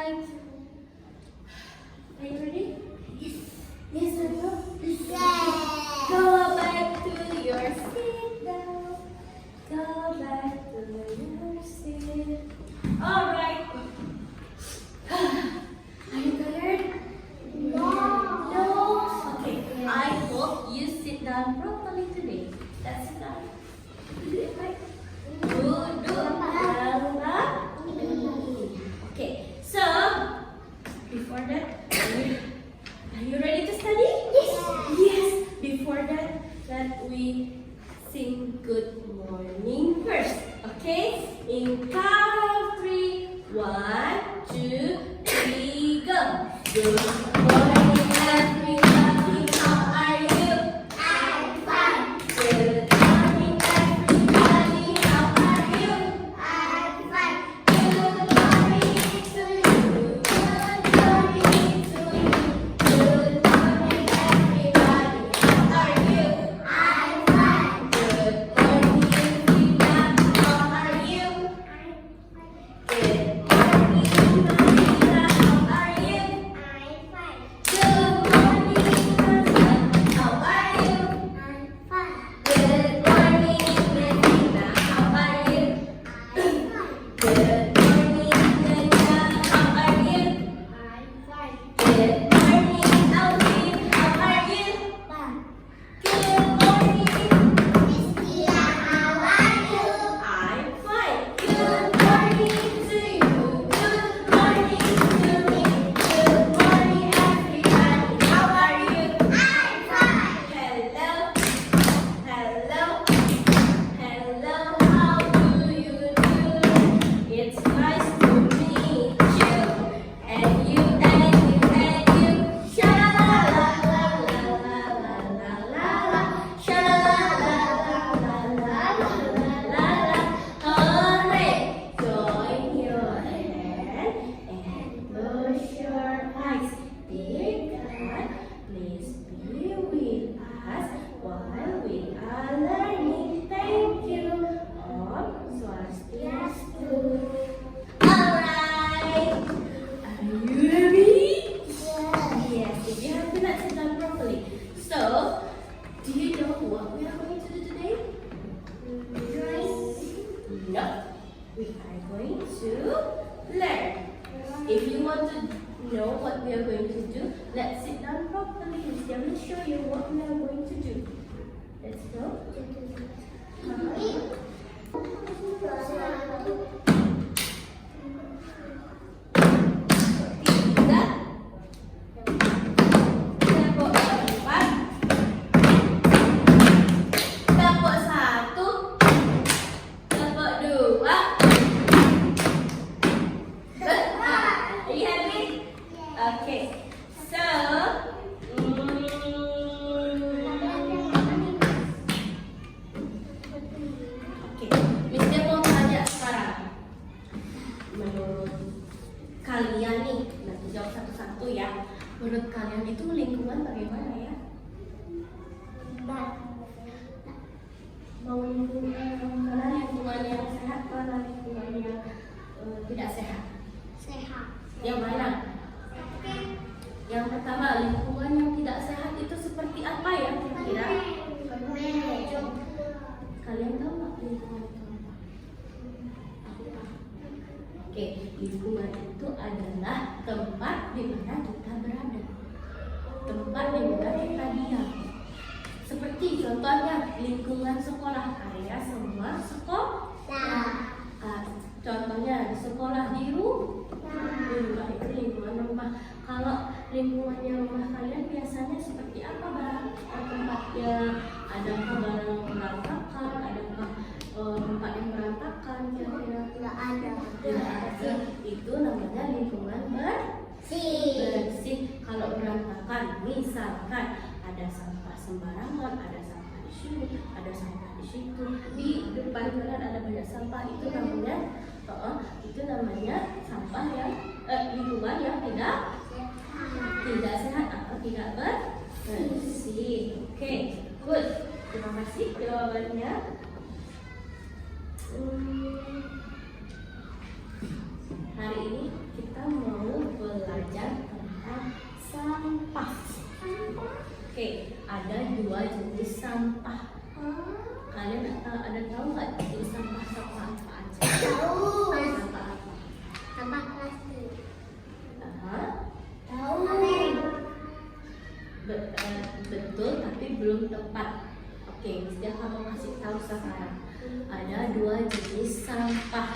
right. Are you ready? Yes. Yes, are you? Yes. Go back to your seat now. Go back to your seat. All right. Are you tired? No. No? Okay. I hope you sit down properly today. That's it. Do it right. Okay, so before that, are you ready to study? Yes. Yes. Before that, let we sing good morning first. Okay? In count of 3. 1, 2, 3, go. Good morning, everybody. How are you? I'm fine. Good morning, everybody. How are you? I'm fine. Good morning to you. Good morning to you. Good morning, everybody. How are you? I'm fine. Good morning, Rita. How are you? Good morning, Marina. How are you? I'm fine. Good morning, Marina. How are you? I'm fine. Good morning, Medina. How are you? I'm fine. Good morning, Nadia. How are you? I'm fine. Good morning, Alvin. How are you? Fine. Good morning. Miss Tia, how are you? I'm fine. Good morning to you. Good morning to me. Good morning, everybody. How are you? I'm fine. Hello. Hello. Hello. How do you do? It's nice to meet you. And you and you and you. Sha la la la la la la la la la. Sha la la la la la la la la la. Hooray! Join your hand and close your eyes. Dear God, please be with us while we are learning. Thank you. Om Swastiastu. Alright. Are you ready? Yes, if you have not sit down properly. So, do you know what we are going to do today? No. We are going to learn. If you want to know what we are going to do, let's sit down properly. I will show you what we are going to do. Let's go. Tiga. Tepuk empat. Tepuk satu. Tepuk dua. Are you happy? Okay. So, okay. Mister mau tanya sekarang. Menurut kalian nih, nanti jawab satu-satu ya. Menurut kalian itu lingkungan bagaimana ya? Mau lingkungan mana lingkungan yang sehat, mana lingkungan yang tidak sehat? Sehat. Yang mana? Yang pertama, lingkungan yang tidak sehat itu seperti apa ya kira-kira? Kalian tahu nggak lingkungan itu apa? Oke, lingkungan itu adalah tempat di mana kita berada, tempat di mana kita diam. Seperti contohnya lingkungan sekolah, area semua sekolah. Contohnya di sekolah, di rumah itu lingkungan rumah. Kalau lingkungannya rumah kalian biasanya seperti apa barang tempatnya? Adakah barang berantakan? Adakah tempat yang berantakan? Kira-kira Nggak ada. tidak ada. Itu namanya lingkungan bersih. Kalau berantakan, misalkan ada sampah sembarangan, ada sampah di sini, ada sampah di situ, di depan kalian ada banyak sampah, itu namanya sampah yang lingkungan yang tidak sehat atau tidak bersih. Oke, good. Terima kasih jawabannya. Hari ini kita mau sampah. Oke, ada dua jenis sampah. Kalian ada tahu nggak jenis sampah apa aja? Tahu. Sampah apa? Sampah plastik. Aha. Tahu. Betul, tapi belum tepat. Oke, Miss kamu kasih tahu sekarang. Ada dua jenis sampah.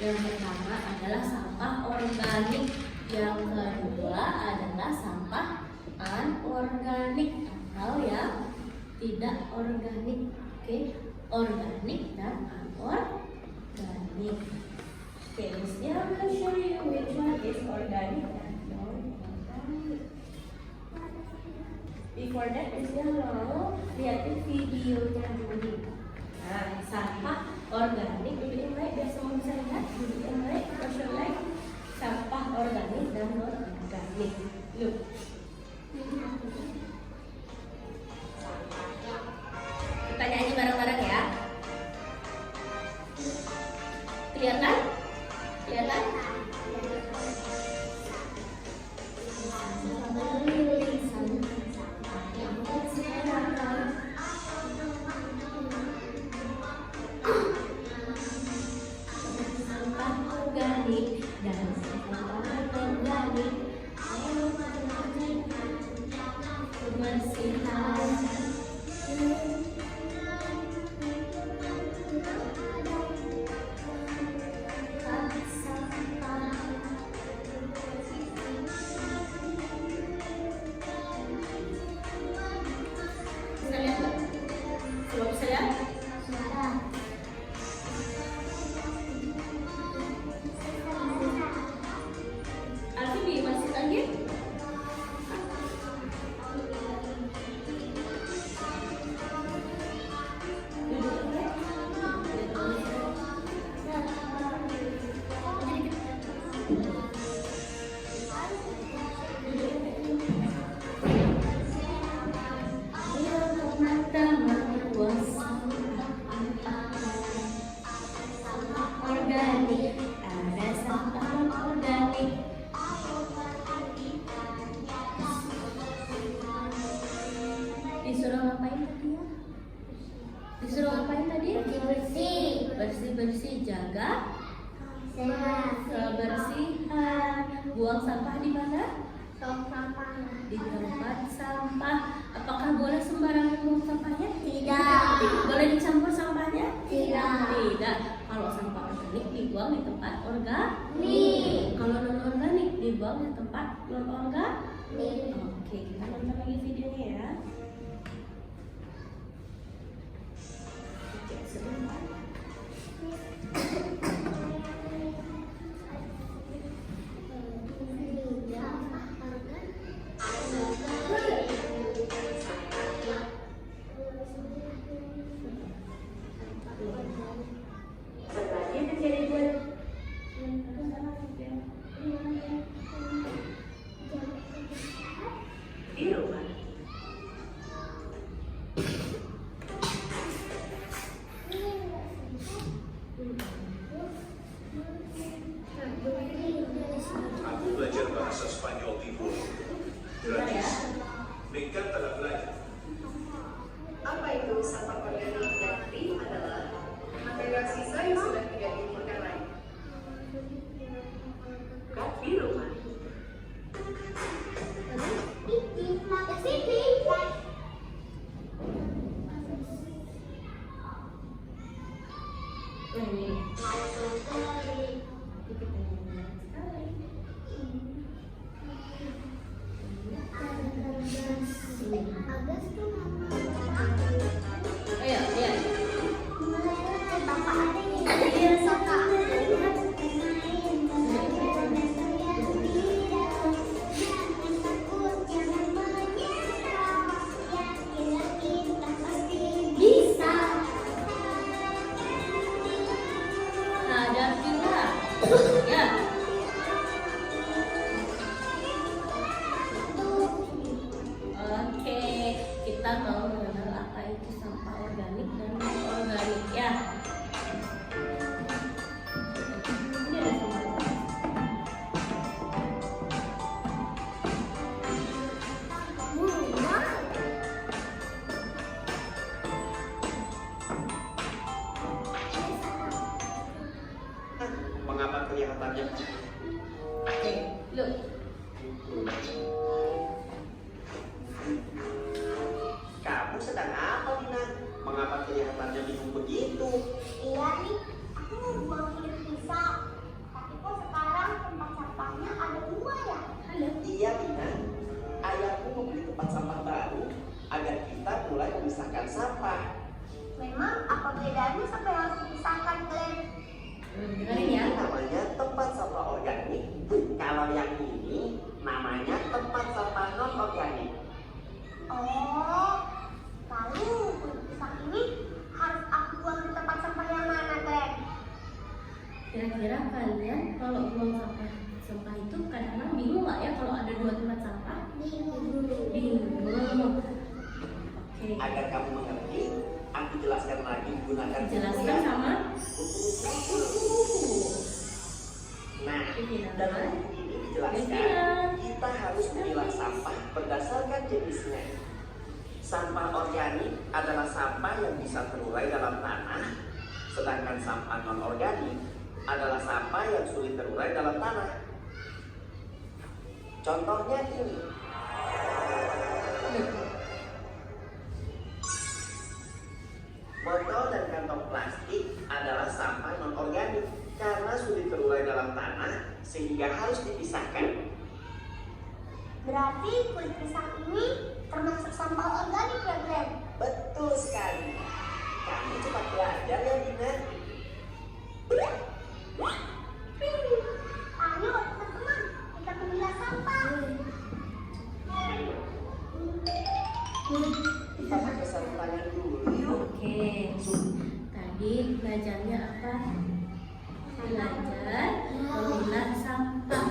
Yang pertama adalah sampah organik. Yang kedua adalah sampah anorganik atau yang tidak organik. Oke, organik dan anorganik. Oke, Miss will show you which one is organic and non-organic. Before that, Miss mau lihatin videonya dulu. Nah, sampah organik, duduk yang baik biar semua bisa lihat. Duduk yang baik, close your leg. Sampah organik dan non-organik. Look. Kita nyanyi bareng-bareng ya. Kelihatan? Kelihatan? Sampah organik dan sampah anorganik. Kebersihan. Bisa lihat nggak? Coba bisa lihat? Alfi masih lagi? Organik, ada sampah organik. Disuruh ngapain tadi ya? Disuruh ngapain tadi? Bersih. Bersih-bersih, jaga Sehat. kebersihan. Buang sampah di mana? Tong sampah. Di tempat sampah. Apakah boleh sembarangan buang sampahnya? Tidak. Boleh dicampur sampahnya? Tidak. Tidak. Kalau sampah organik dibuang di tempat Nih. Kalau non organik dibuang di tempat non organik. Nih. Oke, kita nonton lagi videonya ya. Oke, sebentar. Setelahnya menjadi buat di rumah. Aku belajar bahasa Spanyol di Bulu. Gratis. Me encanta la playa. Apa itu sampah organik yang clean adalah material sisa yang sudah tidak dipakai lagi. Di rumah. Mengapa kelihatannya? Oke, look. Kamu sedang apa, Dina? Mengapa kelihatannya bingung begitu? Iya nih, aku mau buang kulit pisang. Tapi kok sekarang tempat sampahnya ada dua ya? Halo. Iya, Dina. Ayahku membeli tempat sampah baru agar kita mulai memisahkan sampah. Memang apa bedanya sampai harus dipisahkan, Glenn? Dengerin ya. Ini namanya tempat sampah organik. Kalau yang ini namanya tempat sampah non organik. Oh, lalu kulit pisang ini harus aku buang di tempat sampah yang mana, Glenn? Kira-kira kalian kalau buang sampah itu kadang-kadang bingung nggak ya kalau ada dua tempat sampah? Bingung. Oke. Agar kamu mengerti, aku jelaskan lagi menggunakan Jelaskan sama. Nah, Ini dalam nama. buku ini dijelaskan Pimpinan. kita harus memilah sampah berdasarkan jenisnya. Sampah organik adalah sampah yang bisa terurai dalam tanah, sedangkan sampah non organik adalah sampah yang sulit terurai dalam tanah. Contohnya ini. Botol dan kantong plastik adalah sampah non organik karena sulit terurai dalam tanah sehingga harus dipisahkan. Berarti kulit pisang ini termasuk sampah organik ya, Glenn? Betul sekali. Kamu cepat belajar ya, Dina. Ayo teman-teman, kita memilah sampah. Kita pakai sarung tangan dulu yuk. Oke. Tadi belajarnya apa? Belajar memilah sampah.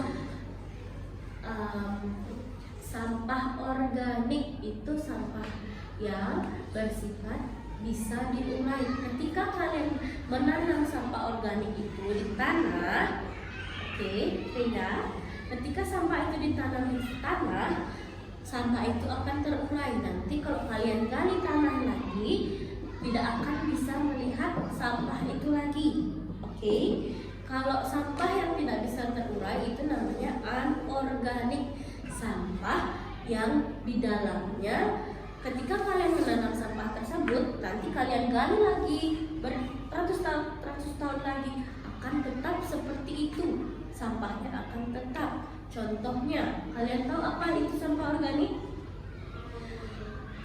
Sampah organik itu sampah yang bersifat bisa diurai. Ketika kalian menanam sampah organik itu di tanah, oke, Frida, ketika sampah itu ditanam di tanah, sampah itu akan terurai. Nanti kalau kalian gali tanah lagi, tidak akan bisa melihat sampah itu lagi. Oke, kalau sampah yang tidak bisa terurai itu namanya anorganik, sampah yang di dalamnya ketika kalian menanam sampah tersebut, nanti kalian gali lagi beratus tahun lagi akan tetap seperti itu, sampahnya akan tetap. Contohnya, kalian tahu apa itu sampah organik?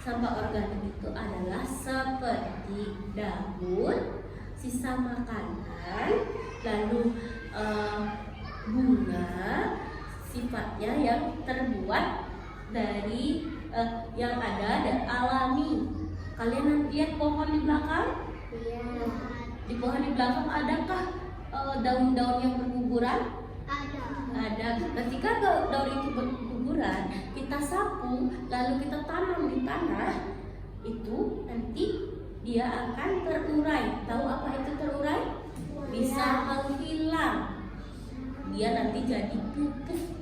Sampah organik itu adalah seperti daun, sisa makanan, lalu bunga, sifatnya yang terbuat dari yang ada dan alami. Kalian lihat pohon di belakang? Iya. Di pohon di belakang adakah daun-daun yang berguguran? Ada. Ada. Ketika daun itu berguguran, kita sapu lalu kita tanam di tanah, itu nanti dia akan terurai. Tahu apa itu terurai? Bisa menghilang. Dia nanti jadi pupuk.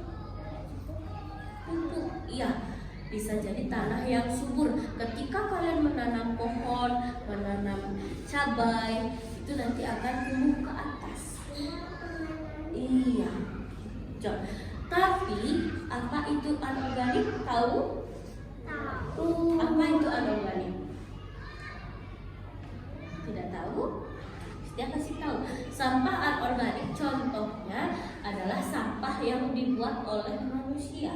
Iya, bisa jadi tanah yang subur. Ketika kalian menanam pohon, menanam cabai, itu nanti akan tumbuh ke atas. Iya. Tapi apa itu anorganik? Tahu? Tahu. Apa itu anorganik? Tidak tahu? Dia kasih tahu. Sampah anorganik contohnya adalah sampah yang dibuat oleh manusia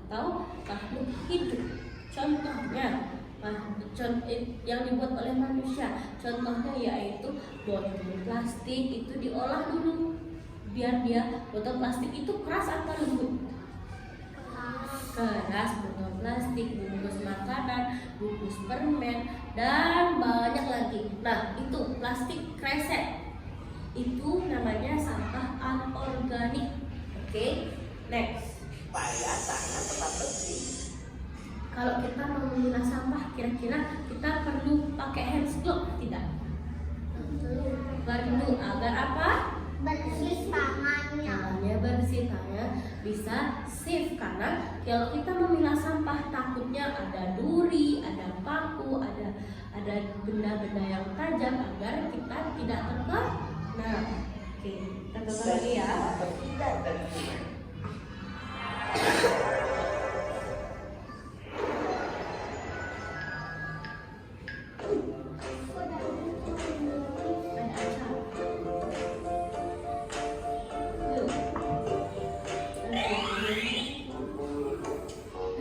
atau makhluk hidup. Contohnya yang dibuat oleh manusia. Contohnya yaitu botol plastik itu diolah dulu biar dia botol plastik itu keras atau lembut? Keras. Botol plastik, bungkus makanan, bungkus permen, dan banyak lagi. Nah, itu plastik kresek. Itu namanya sampah anorganik. Oke, next. Supaya tangan tetap bersih. Kalau kita mau memilah sampah, kira-kira kita perlu pakai hand glove tidak? Perlu. Agar apa? Bersih tangannya. Tangannya bersih, tangannya bisa safe. Karena kalau kita memilah sampah, takutnya ada duri, ada paku, ada benda-benda yang tajam agar kita tidak terkena. Oke. Oke, kita coba lagi ya. Terhindar dari kuman.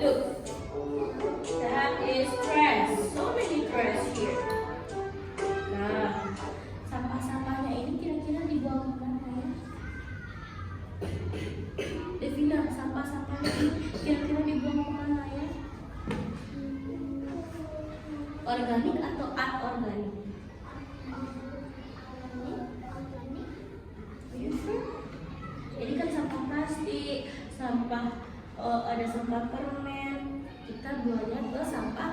Look, that is trash. So many trash here. Nah, sampah-sampahnya ini kira-kira dibuang kemana ya? Devina, sampah-sampahnya ini kira-kira dibuang kemana ya? Organik atau anorganik? Ini kan sampah plastik, sampah ada sampah permen. Kita buangnya ke sampah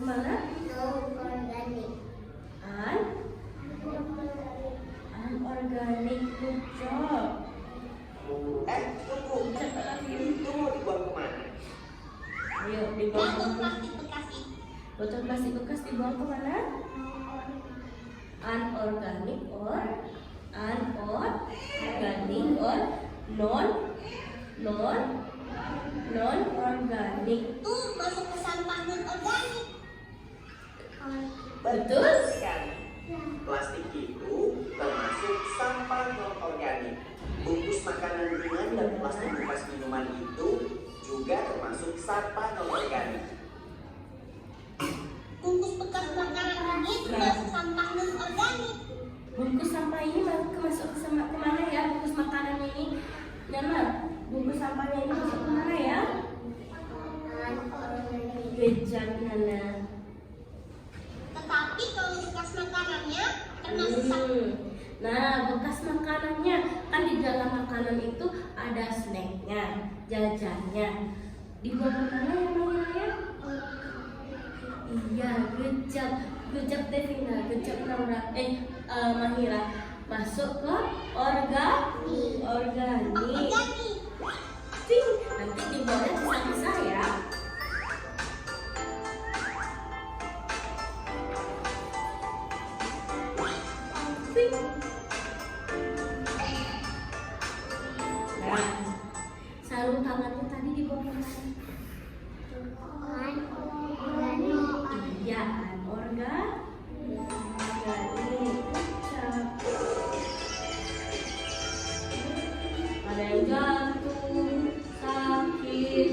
mana? Organik. Anorganik. Good job. Tunggu. Itu mau dibuang kemana? Ayo dibuang Botol ke plastik bekas ini. botol plastik bekas dibuang ke mana? Anorganik or non organik. Itu masuk ke sampah non organik. Betul? Sekali. Plastik itu termasuk sampah non-organik. Bungkus makanan ringan dan plastik bekas minuman itu juga termasuk sampah non-organik. Bungkus bekas makanan ini termasuk sampah non organik. Bungkus sampah ini masuk ke kemana ya? Bungkus makanan ini, Nana, bungkus sampahnya ini masuk kemana ya? Bejat, Nana. Tetapi kalau bekas makanannya termasuk sampah. Nah, bekas makanannya kan di dalam makanan itu ada snacknya, jajannya. Dibuang kemana ya, Mahira ya? Iya, good job Devina, good job Naura. Mahira, masuk ke organik. Organik. Ting, nanti dibuangnya pisah-pisah ya. Ting. Nah, sarung tangannya tadi dibuang kemana? Iya, organik. Ada yang jantung, sakit.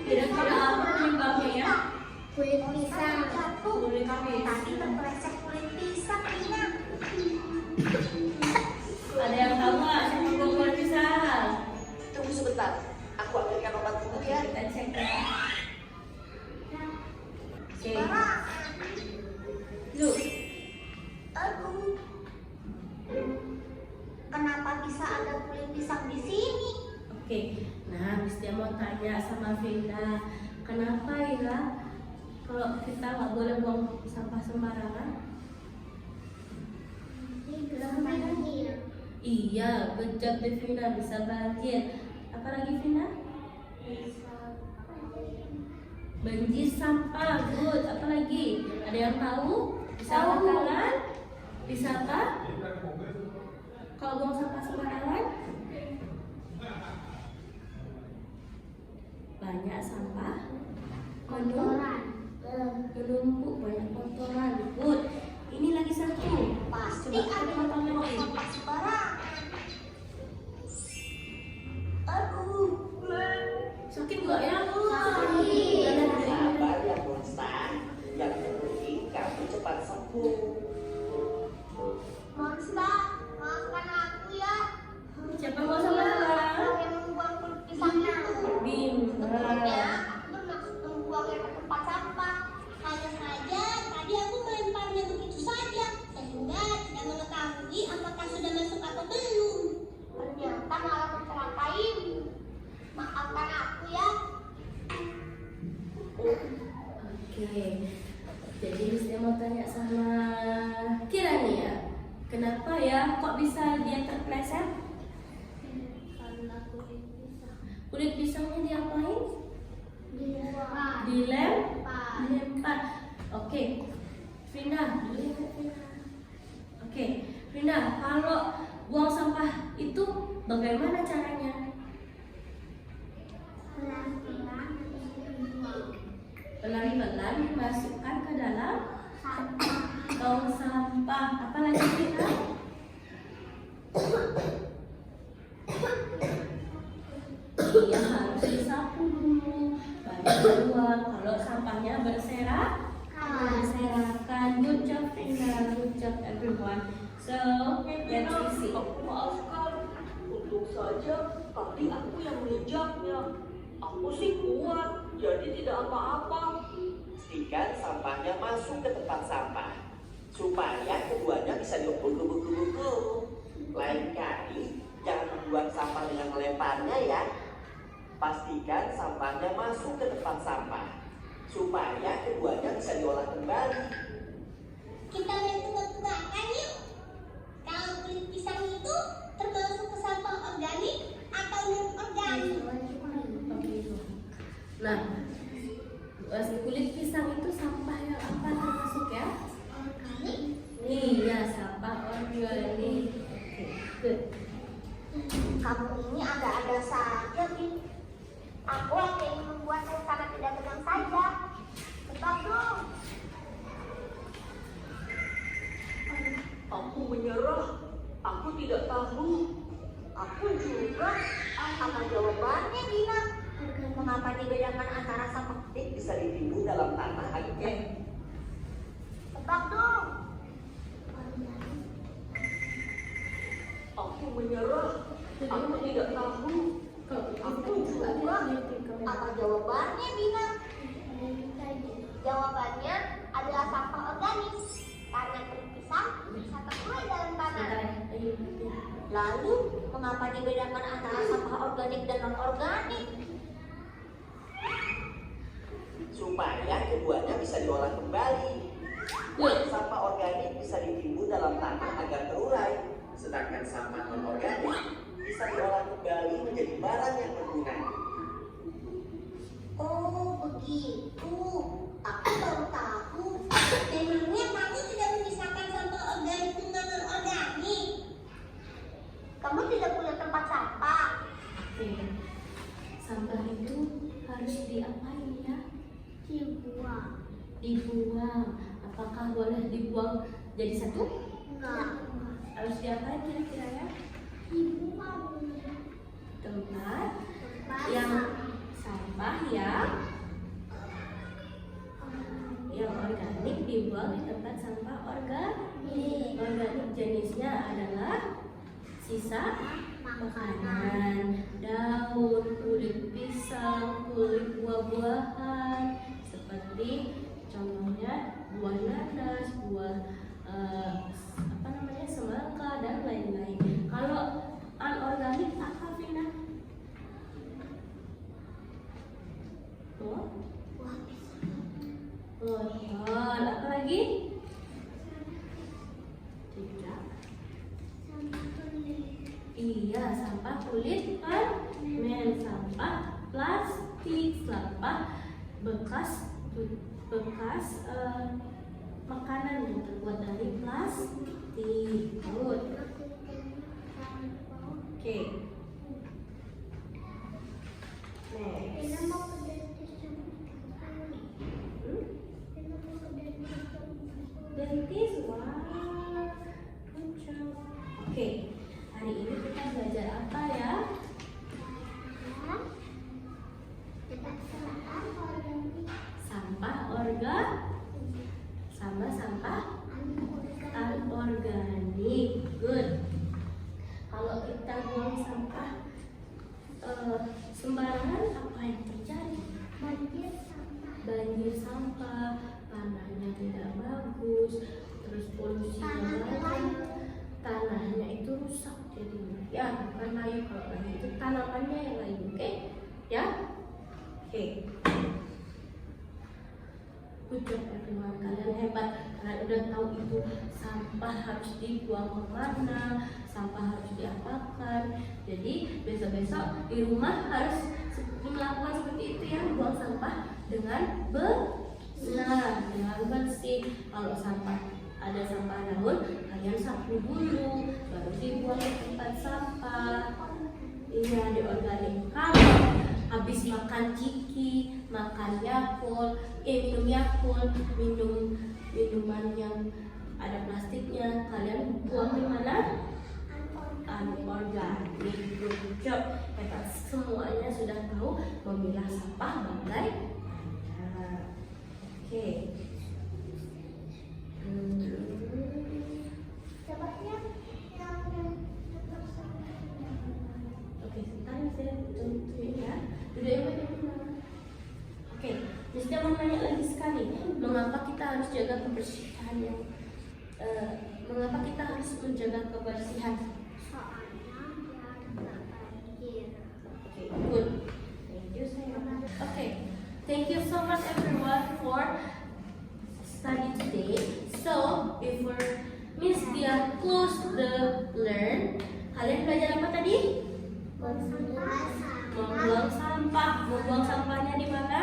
Kira-kira apa penyebabnya ya? Kulit pisang. Kulit pisang. Tadi terpeleset kulit pisang, Rina. Ada yang tahu nggak siapa buang kulit pisang? Tunggu sebentar, aku ambilkan obat dulu ya. Kita cek ya. Oke. Look. Aduh. Kenapa bisa ada kulit pisang di sini? Oke, nah Miss dia mau tanya sama Vinda, kenapa ya kalau kita nggak boleh buang sampah sembarangan? Iya, bejat deh Vina, bisa banjir. Apalagi Vina? Banjir sampah, good. Apalagi? Ada yang tahu? Bisa angkat tangan? Bisa apa? Kalau buang sampah sembarangan? Banyak sampah menumpuk, banyak kotoran. Good. Ini lagi satu. Pasti Coba ada kita potong yang lagi. sampah sembarangan. Aduh. Sakit nggak ya? Sabar ya Monster, yang penting kamu cepat sembuh. Monster, maafkan aku ya. Siapa mau sampah sembarangan? Aku yang membuang kulit pisang itu. Bima. Sebenarnya aku bermaksud membuangnya ke tempat sampah. Hanya saja tadi aku melemparnya begitu saja sehingga tidak mengetahui apakah sudah masuk atau belum. Ternyata malah mencelakai. Maafkan aku ya. Oke. Jadi saya mau tanya sama Kirani ya. Kenapa ya kok bisa dia terpleset? Karena kulit pisang Kulit pisangnya diapain? dibuang. Dilempar. Oke. Frina, dulu ya Frina. Oke, Frina, kalau buang sampah Bagaimana caranya? Pelan-pelan dimasukkan ke dalam tong sampah. Apa lagi kita? Iya, harus disapu dulu, baru keluar. Kalau sampahnya berserakan. Good job, Rina. Good job, everyone. So, let's see. Maafkan, untung saja tadi aku yang menginjaknya. Aku sih kuat, jadi tidak apa-apa. Pastikan sampahnya masuk ke tempat sampah supaya keduanya bisa diukur. Lain kali jangan membuang sampah dengan melemparnya ya. Pastikan sampahnya masuk ke tempat sampah supaya keduanya bisa diolah kembali. Kita main tebak-tebakan yuk. Kalau kulit pisang itu termasuk ke sampah organik atau non-organik? Nah, kulit pisang itu sampah yang apa termasuk ya? Organik. Iya, sampah organik. Oke, good. Kamu ini ada-ada saja, Bin. Aku hanya ingin membuat rencana tidak benar saja. Tebak dong. Aku menyerah, aku tidak tahu. Aku juga. Apa jawabannya, Dina? Mengapa dibedakan antara sampah? Bisa ditimbun dalam tanah aja. Tebak dong. Aku menyerah, aku tidak tahu. Aku juga. Apa jawabannya, Dina? Jawabannya adalah sampah organik. Karena kulit pisang bisa tertuai dalam tanah. Lalu, mengapa dibedakan antara sampah organik dan non-organik? Supaya keduanya bisa diolah kembali. Sampah organik bisa ditimbun dalam tanah agar terurai, sedangkan sampah non-organik bisa diolah kembali menjadi barang yang berguna. Oh, begitu. Aku baru tahu. Memangnya kamu tidak memisahkan sampah organik dengan non-organik? Kamu tidak punya tempat sampah. Oke. Sampah itu harus diapain ya? Dibuang. Apakah boleh dibuang jadi satu? Enggak. Harus diapain kira-kira ya? Tempat yang sampah yang organik dibuang di tempat sampah organik. Organik jenisnya adalah sisa makanan, daun, kulit pisang, kulit buah-buahan seperti contohnya buah nanas, buah semangka dan lain-lain. Kalau anorganik apa, Vina? Botol. Apa lagi? Tidak. Iya, sampah kulit permen, sampah plastik, sampah bekas makanan yang terbuat dari plastik. Good. Oke. Next. Dentist, wow. Good job. Oke. Hari ini kita belajar apa ya? Sampah sama sampah anorganik. Good. Kalau kita buang sampah sembarangan, apa yang terjadi? Banjir sampah, tanahnya tidak bagus, terus polusinya banyak, tanahnya itu rusak jadinya. Ya, bukan layu, kalau layu itu tanamannya yang layu, oke? Ya, oke. Good job everyone, kalian hebat. Kalian udah tahu itu sampah harus dibuang kemana, sampah harus diapakan. Jadi besok-besok di rumah harus melakukan seperti itu ya, buang sampah dengan benar, dengan bersih. Kalau ada sampah daun, kalian sapu dulu, baru dibuang ke tempat sampah. habis makan ciki, makan Yakult, minum Yakult, minum minuman yang ada plastiknya, kalian buang di mana? Anorganik. Good job. Hebat, semuanya sudah tahu memilah sampah bagaimana. Oke. Oke, sebentar saya tentuin ya. Duduk yang benar. Oke, Mister mau nanya lagi sekali. Mengapa kita harus jaga kebersihan yang mengapa kita harus menjaga kebersihan? Okay, good. Thank you, sayang. Okay, thank you so much everyone for study today. So, before Miss Dia close the learn, kalian belajar apa tadi? Membuang sampah. Membuang sampahnya di mana?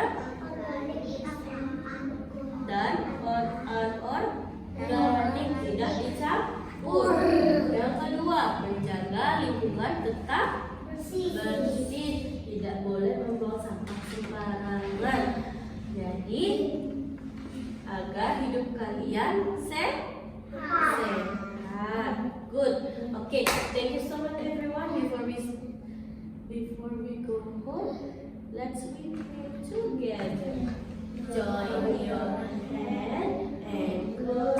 Dan organik, tidak dicampur. Yang kedua, menjaga lingkungan tetap bersih. Tidak boleh membuang sampah sembarangan. Jadi, agar hidup kalian sehat. Good. Okay, thank you so much everyone. Before we go home, let's we pray together. Join your hand and close